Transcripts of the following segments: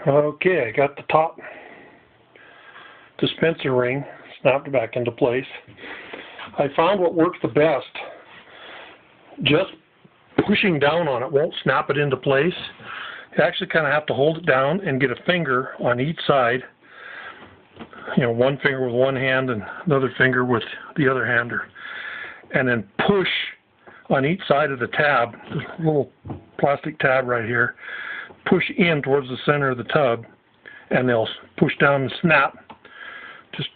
Okay, I got the top dispenser ring snapped back into place. I found what works the best. Just pushing down on it won't snap it into place. You actually kind of have to hold it down and get a finger on each side. You know, one finger with one hand and another finger with the other hand, and then push on each side of the tab, this little plastic tab right here, push in towards the center of the tub, and they'll push down and snap. Just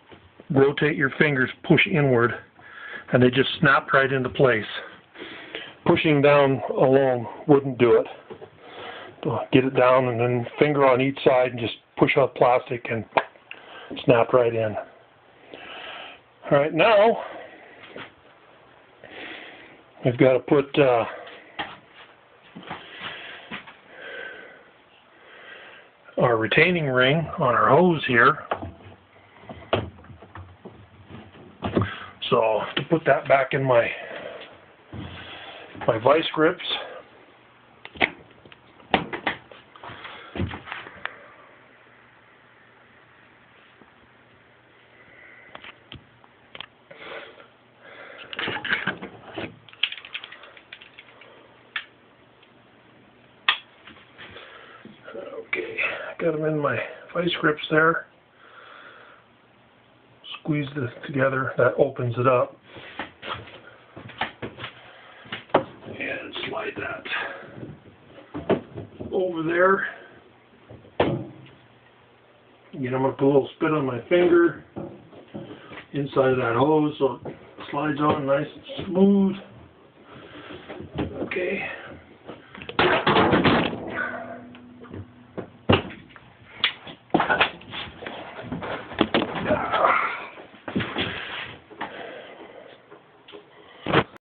rotate your fingers, push inward, and they just snap right into place. Pushing down alone wouldn't do it. Get it down and then finger on each side and just push on plastic and snap right in. Alright, now we've got to put our retaining ring on our hose here. So to put that back in my vice grips, okay, got them in my vice grips there. Squeeze this together, that opens it up. And slide that over there. Again, I'm going to put a little spit on my finger inside of that hose so it slides on nice and smooth. Okay.